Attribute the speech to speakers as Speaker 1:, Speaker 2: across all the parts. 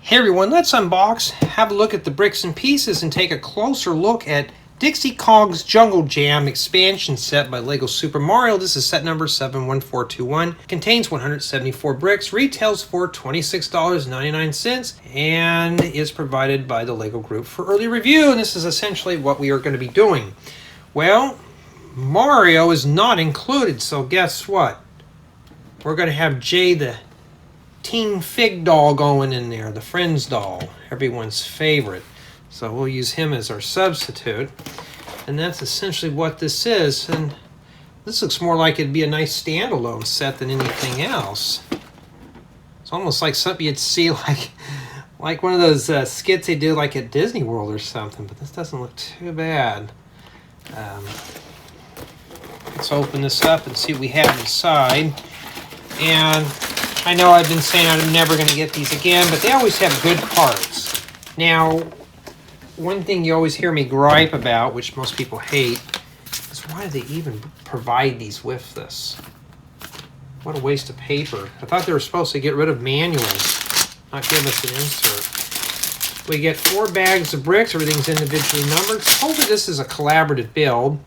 Speaker 1: Hey everyone, let's unbox, have a look at the bricks and pieces, and take a closer look at Dixie Kong's Jungle Jam expansion set by LEGO Super Mario. This is set number 71421. Contains 174 bricks, retails for $26.99, and is provided by the LEGO Group for early review. And this is essentially what we are going to be doing. Well, Mario is not included, so guess what? We're going to have Jay the Teen Fig doll going in there, the Friends doll, everyone's favorite. So we'll use him as our substitute. And that's essentially what this is. And this looks more like it'd be a nice standalone set than anything else. It's almost like something you'd see like one of those skits they do like at Disney World or something, but this doesn't look too bad. Let's open this up and see what we have inside. And I know I've been saying I'm never going to get these again, but they always have good parts. Now, one thing you always hear me gripe about, which most people hate, is why do they even provide these with this? What a waste of paper. I thought they were supposed to get rid of manuals, not give us an insert. We get 4 bags of bricks. Everything's individually numbered. Hopefully this is a collaborative build.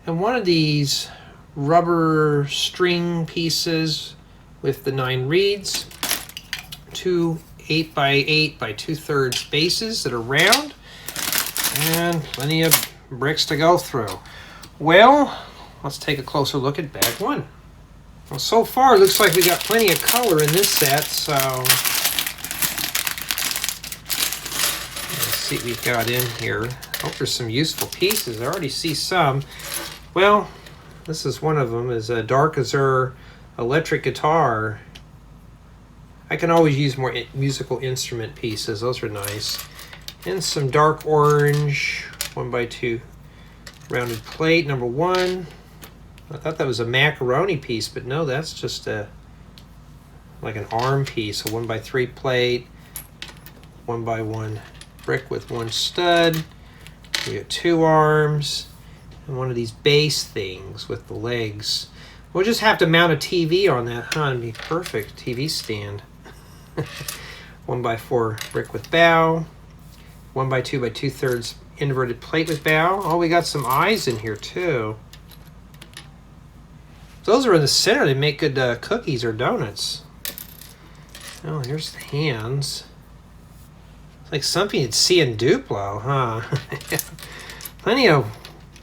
Speaker 1: And one of these rubber string pieces with the 9 reeds, 2 8x8 by 2/3 bases that are round, and plenty of bricks to go through. Well, let's take a closer look at bag 1. Well, so far it looks like we got plenty of color in this set, so let's see what we've got in here. Hope there's some useful pieces. I already see some. Well, this is one of them, is a dark azure electric guitar. I can always use more musical instrument pieces. Those are nice. And some dark orange 1x2 rounded plate, number 1. I thought that was a macaroni piece, but no, that's just like an arm piece, a 1x3 plate, 1x1 brick with 1 stud. We got 2 arms, and one of these base things with the legs. We'll just have to mount a TV on that, huh? It'd be perfect TV stand. 1x4 brick with bow. 1x2 by 2/3 inverted plate with bow. Oh, we got some eyes in here too. Those are in the center. They make good cookies or donuts. Oh, here's the hands. It's like something you'd see in Duplo, huh? Plenty of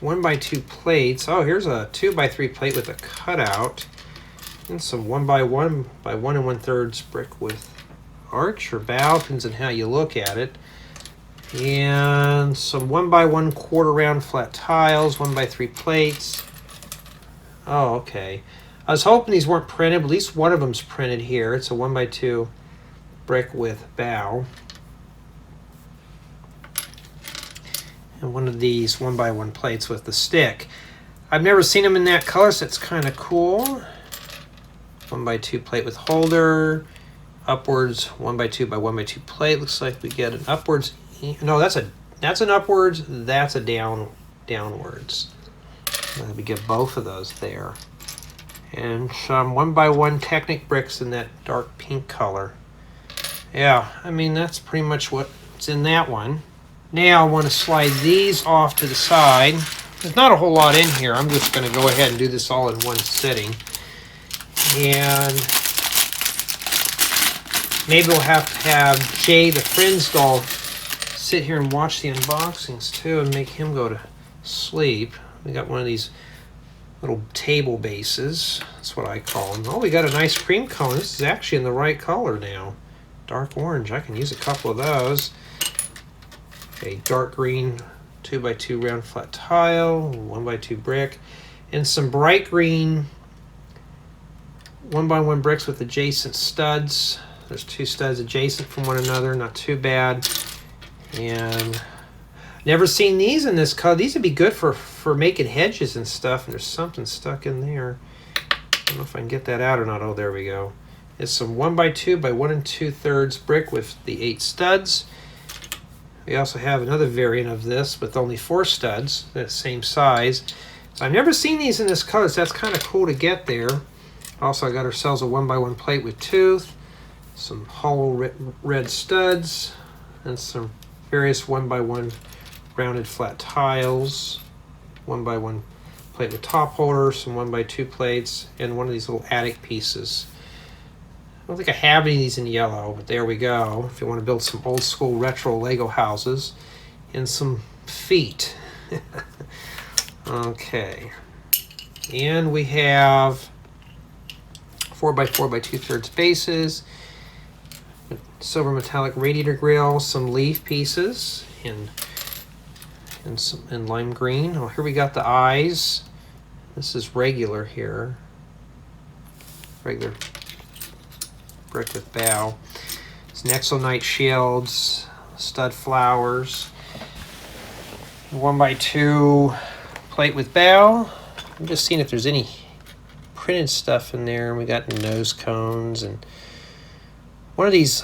Speaker 1: 1x2 plates. Oh, here's a 2x3 plate with a cutout. And some 1x1 by 1 1/3 brick with arch or bow, depends on how you look at it. And some 1x1 quarter round flat tiles, 1x3 plates. Oh, okay. I was hoping these weren't printed, but at least one of them's printed here. It's a 1x2 brick with bow. And one of these 1x1 plates with the stick. I've never seen them in that color, so it's kind of cool. 1x2 plate with holder. Upwards 1x2 by 1x2 plate. Looks like we get an upwards. No, that's an upwards. That's a downwards. We get both of those there. And some 1x1 Technic bricks in that dark pink color. Yeah, I mean that's pretty much what's in that one. Now I want to slide these off to the side. There's not a whole lot in here. I'm just going to go ahead and do this all in one sitting. And maybe we'll have to have Jay the Friends doll sit here and watch the unboxings too and make him go to sleep. We got one of these little table bases. That's what I call them. Oh, we got a nice cream cone. This is actually in the right color now. Dark orange. I can use a couple of those. A dark green 2x2 round flat tile, 1x2 brick, and some bright green 1x1 bricks with adjacent studs. There's 2 studs adjacent from one another, not too bad. And never seen these in this color. These would be good for making hedges and stuff, and there's something stuck in there. I don't know if I can get that out or not. Oh, there we go. It's some 1x2 by 1 2/3 brick with the 8 studs. We also have another variant of this with only 4 studs, that same size. So I've never seen these in this color, so that's kind of cool to get there. Also, I got ourselves a 1x1 plate with tooth, some hollow red studs, and some various 1x1 rounded flat tiles, 1x1 plate with top holder, some 1x2 plates, and one of these little attic pieces. I don't think I have any of these in yellow, but there we go. If you want to build some old school retro Lego houses, and some feet. Okay. And we have 4x4 by 2/3 bases, silver metallic radiator grill, some leaf pieces, and lime green. Oh, here we got the eyes. This is regular here. Regular brick with bow. It's Nexonite shields, stud flowers, 1x2 plate with bow. I'm just seeing if there's any printed stuff in there. We got nose cones and one of these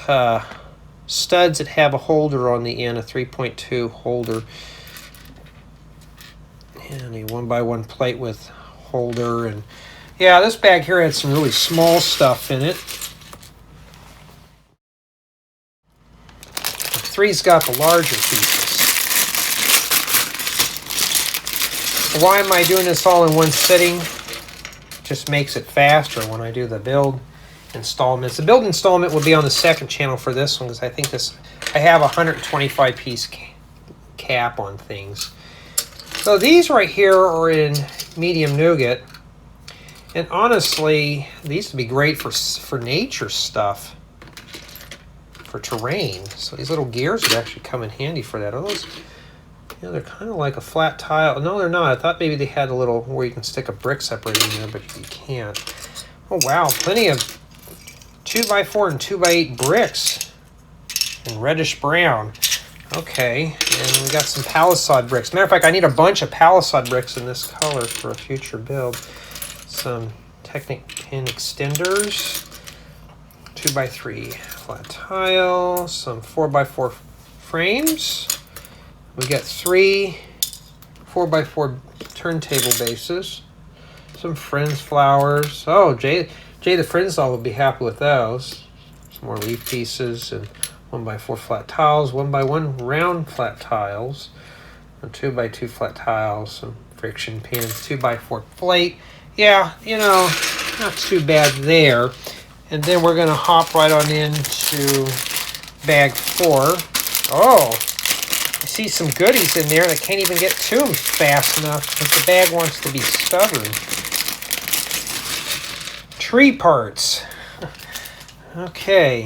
Speaker 1: studs that have a holder on the end, a 3.2 holder, and a 1x1 plate with holder. And yeah, this bag here had some really small stuff in it. Three's got the larger pieces. Why am I doing this all in one sitting? Just makes it faster when I do the build installments. The build installment will be on the second channel for this one because I think I have a 125 piece cap on things. So these right here are in medium nougat, and honestly these would be great for nature stuff, for terrain. So these little gears would actually come in handy for that. Are those? Yeah, they're kind of like a flat tile. No, they're not. I thought maybe they had a little where you can stick a brick separator in there, but you can't. Oh wow, plenty of 2x4 and 2x8 bricks in reddish brown. Okay, and we got some palisade bricks. Matter of fact, I need a bunch of palisade bricks in this color for a future build. Some Technic pin extenders, 2x3 flat tile, some 4x4 frames. We got 3 4x4 turntable bases, some Friends flowers. Oh, Jay the Friends doll would be happy with those. Some more leaf pieces and 1x4 flat tiles, 1x1 round flat tiles, and 2x2 flat tiles, some friction pins, 2x4 plate. Yeah, you know, not too bad there. And then we're going to hop right on into bag 4. Oh, I see some goodies in there, and I can't even get to them fast enough because the bag wants to be stubborn. Tree parts. Okay.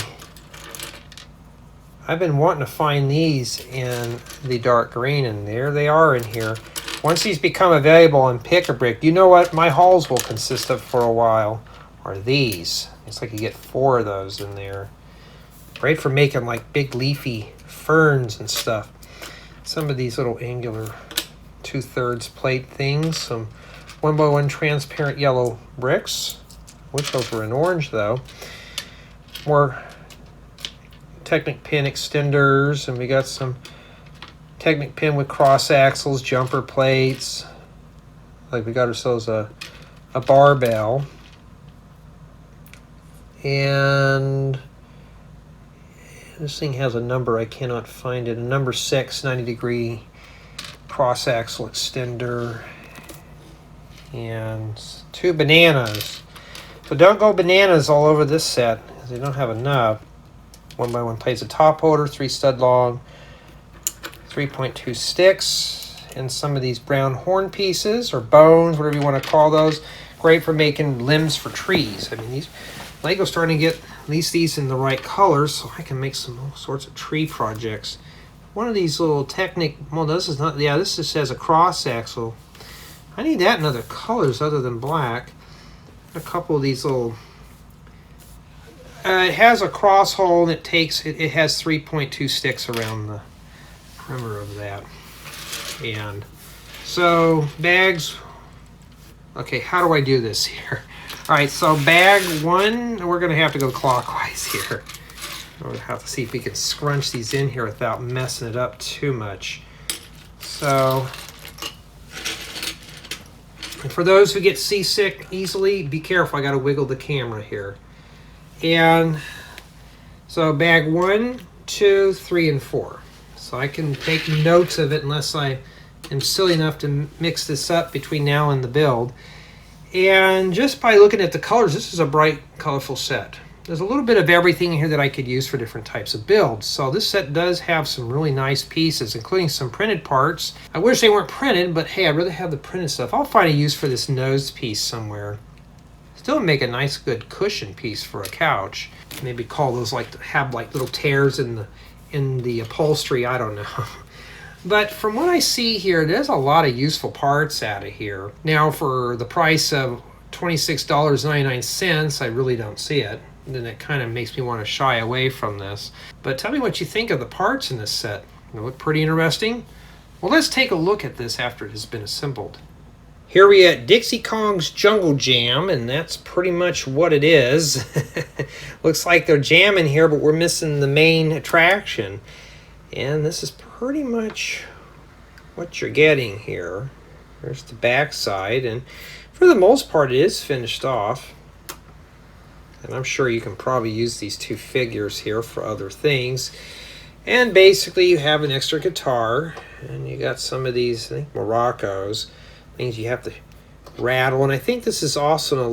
Speaker 1: I've been wanting to find these in the dark green, and there they are in here. Once these become available on Pick-a-Brick, you know what my hauls will consist of for a while are these. It's like you get 4 of those in there. Great for making like big leafy ferns and stuff. Some of these little angular 2/3 plate things. Some 1x1 transparent yellow bricks. Wish those were in orange though. More Technic pin extenders, and we got some Technic pin with cross axles, jumper plates. Like we got ourselves a barbell. And this thing has a number, I cannot find it. A number 6 90-degree cross axle extender. And 2 bananas. So don't go bananas all over this set because they don't have enough. 1x1 plates of top holder, 3 stud long, 3.2 sticks, and some of these brown horn pieces or bones, whatever you want to call those. Great for making limbs for trees. I mean, these Lego's starting to get at least these in the right colors, so I can make some all sorts of tree projects. One of these little Technic, well, this is not, yeah, this just says a cross axle. I need that in other colors other than black. A couple of these little. It has a cross hole, and it has 3.2 sticks around the perimeter of that. And so bags. Okay, how do I do this here? All right, so bag 1, we're gonna have to go clockwise here. We'll have to see if we can scrunch these in here without messing it up too much. So, and for those who get seasick easily, be careful. I got to wiggle the camera here. And So bag 1, 2, 3, and 4. So I can take notes of it unless I am silly enough to mix this up between now and the build. And just by looking at the colors, this is a bright, colorful set. There's a little bit of everything in here that I could use for different types of builds. So this set does have some really nice pieces, including some printed parts. I wish they weren't printed, but hey, I'd rather have the printed stuff. I'll find a use for this nose piece somewhere. Still make a nice, good cushion piece for a couch. Maybe call those have little tears in the upholstery. I don't know. But from what I see here, there's a lot of useful parts out of here. Now, for the price of $26.99, I really don't see it. Then it kind of makes me want to shy away from this. But tell me what you think of the parts in this set. They look pretty interesting. Well, let's take a look at this after it has been assembled. Here we at Dixie Kong's Jungle Jam, and that's pretty much what it is. Looks like they're jamming here, but we're missing the main attraction. And this is pretty much what you're getting here. There's the back side, and for the most part it is finished off. And I'm sure you can probably use these two figures here for other things. And basically you have an extra guitar, and you got some of these, I think, maracas, things you have to rattle. And I think this is also an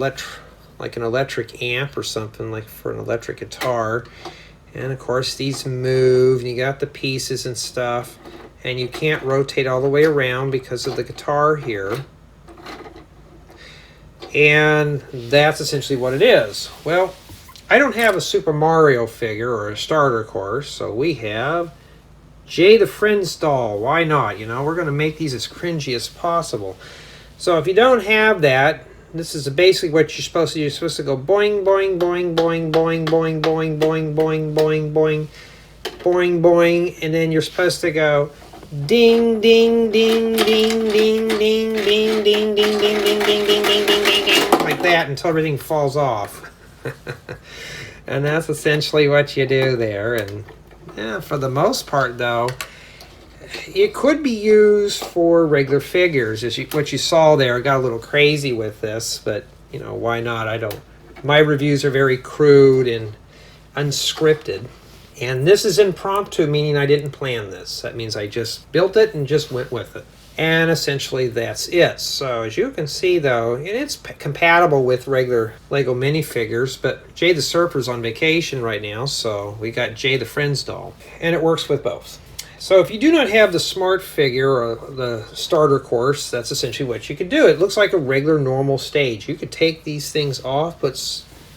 Speaker 1: electric amp or something, like for an electric guitar. And of course these move, and you got the pieces and stuff, and you can't rotate all the way around because of the guitar here. And that's essentially what it is. Well, I don't have a Super Mario figure or a starter course, so we have Jay the Friends doll. Why not? You know, we're going to make these as cringy as possible. So if you don't have that, this is basically what you're supposed to do. You're supposed to go boing, boing, boing, boing, boing, boing, boing, boing, boing, boing, boing, boing, boing, and then you're supposed to go ding, ding, ding, ding, ding, ding, ding, ding, ding, ding, ding, ding, ding, ding, ding, ding, ding, like that until everything falls off. And that's essentially what you do there. And yeah, for the most part, though, it could be used for regular figures. What you saw there, I got a little crazy with this, but you know, why not? My reviews are very crude and unscripted. And this is impromptu, meaning I didn't plan this. That means I just built it and just went with it. And essentially that's it. So as you can see though, it's compatible with regular Lego minifigures, but Jay the Surfer's on vacation right now, so we got Jay the Friends doll. And it works with both. So if you do not have the smart figure or the starter course, that's essentially what you could do. It looks like a regular normal stage. You could take these things off, put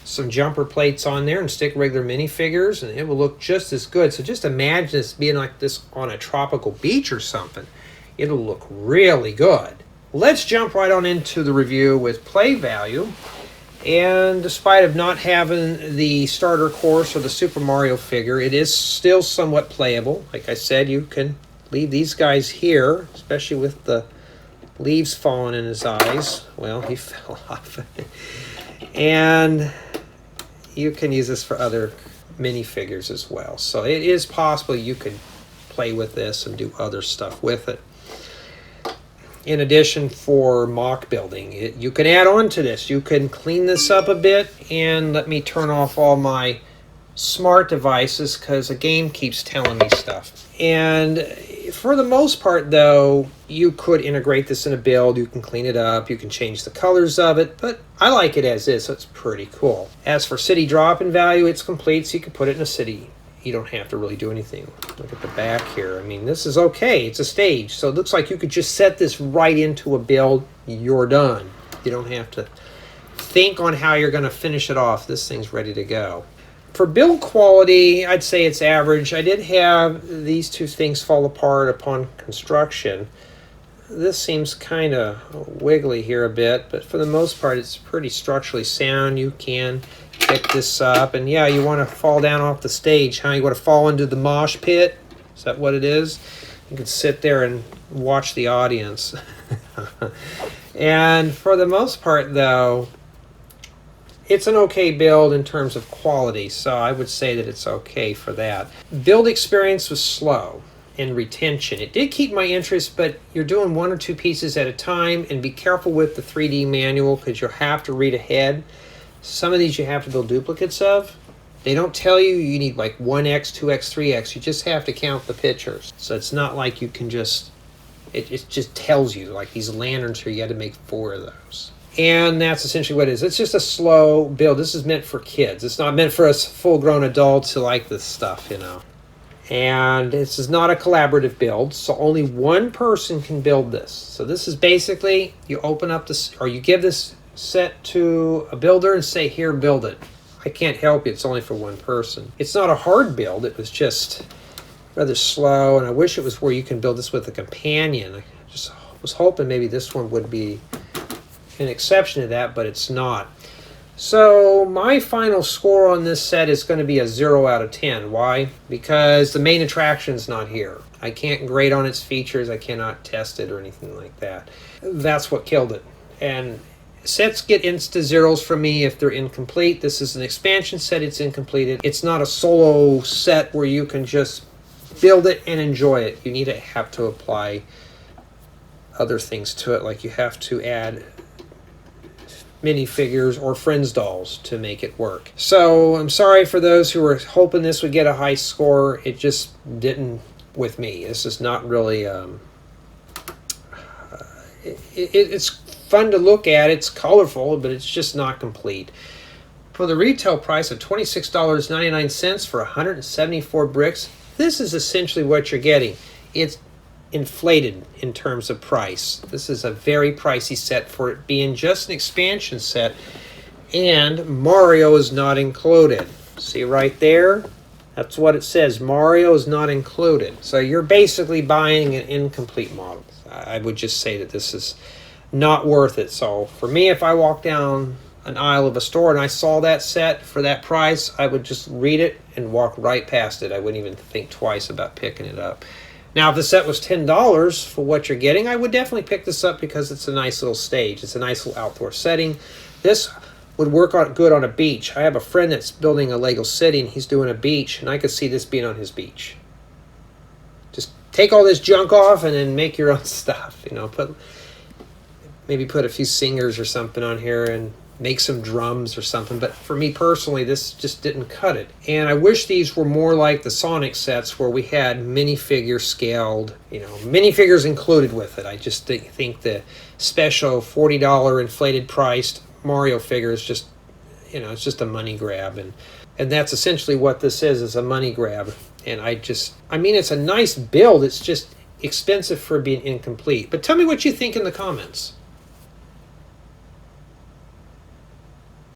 Speaker 1: some jumper plates on there and stick regular minifigures, and it will look just as good. So just imagine this being like this on a tropical beach or something. It'll look really good. Let's jump right on into the review with play value. And despite of not having the starter course or the Super Mario figure, it is still somewhat playable. Like I said, you can leave these guys here, especially with the leaves falling in his eyes. Well, he fell off. And you can use this for other minifigures as well. So it is possible you could play with this and do other stuff with it. In addition, for mock building, you can add on to this. You can clean this up a bit, and let me turn off all my smart devices because a game keeps telling me stuff. And for the most part, though, you could integrate this in a build. You can clean it up. You can change the colors of it, but I like it as is, so it's pretty cool. As for city drop-in value, it's complete, so you can put it in a city. You don't have to really do anything. Look at the back here. I mean, this is okay. It's a stage, so it looks like you could just set this right into a build. You're done. You don't have to think on how you're going to finish it off. This thing's ready to go. For build quality, I'd say it's average. I did have these two things fall apart upon construction. This seems kind of wiggly here a bit, but for the most part, it's pretty structurally sound. You can pick this up, and yeah, you want to fall down off the stage, huh? You want to fall into the mosh pit? Is that what it is? You can sit there and watch the audience. And for the most part, though, it's an okay build in terms of quality, so I would say that it's okay for that. Build experience was slow and retention. It did keep my interest, but you're doing one or two pieces at a time, and be careful with the 3D manual because you'll have to read ahead. Some of these you have to build duplicates of, They don't tell you you need like 1x, 2x, 3x. You just have to count the pictures. So it's not like you can just, it just tells you, like these lanterns here, you had to make 4 of those. And that's essentially what it is. It's just a slow build. This is meant for kids. It's not meant for us full-grown adults who like this stuff, you know. And this is not a collaborative build, so only one person can build this. So this is basically, you open up this, or you give this set to a builder and say, here, build it. I can't help you, it's only for one person. It's not a hard build, it was just rather slow, and I wish it was where you can build this with a companion. I just was hoping maybe this one would be an exception to that, but it's not. So my final score on this set is going to be a 0 out of 10. Why? Because the main attraction's not here. I can't grade on its features. I cannot test it or anything like that. That's what killed it. And sets get insta zeros from me if they're incomplete. This is an expansion set. It's incomplete. It's not a solo set where you can just build it and enjoy it. You need to have to apply other things to it, like you have to add minifigures or friends dolls to make it work. So I'm sorry for those who were hoping this would get a high score. It just didn't with me. This is not really it's fun to look at, it's colorful, but it's just not complete. For the retail price of $26.99 for 174 bricks, this is essentially what you're getting. It's inflated in terms of price. This is a very pricey set for it being just an expansion set, and Mario is not included. See right there? That's what it says. Mario is not included. So you're basically buying an incomplete model. I would just say that this is not worth it. So for me, if I walk down an aisle of a store and I saw that set for that price, I would just read it and walk right past it. I wouldn't even think twice about picking it up. Now, if the set was $10 for what you're getting, I would definitely pick this up because it's a nice little stage. It's a nice little outdoor setting. This would work good on a beach. I have a friend that's building a Lego city, and he's doing a beach, and I could see this being on his beach. Just take all this junk off and then make your own stuff. You know, maybe put a few singers or something on here and make some drums or something. But for me personally, this just didn't cut it. And I wish these were more like the Sonic sets where we had minifigure scaled, you know, minifigures included with it. I just think the special $40 inflated priced Mario figure is just, you know, it's just a money grab. And that's essentially what this is a money grab. And I mean, it's a nice build. It's just expensive for being incomplete. But tell me what you think in the comments.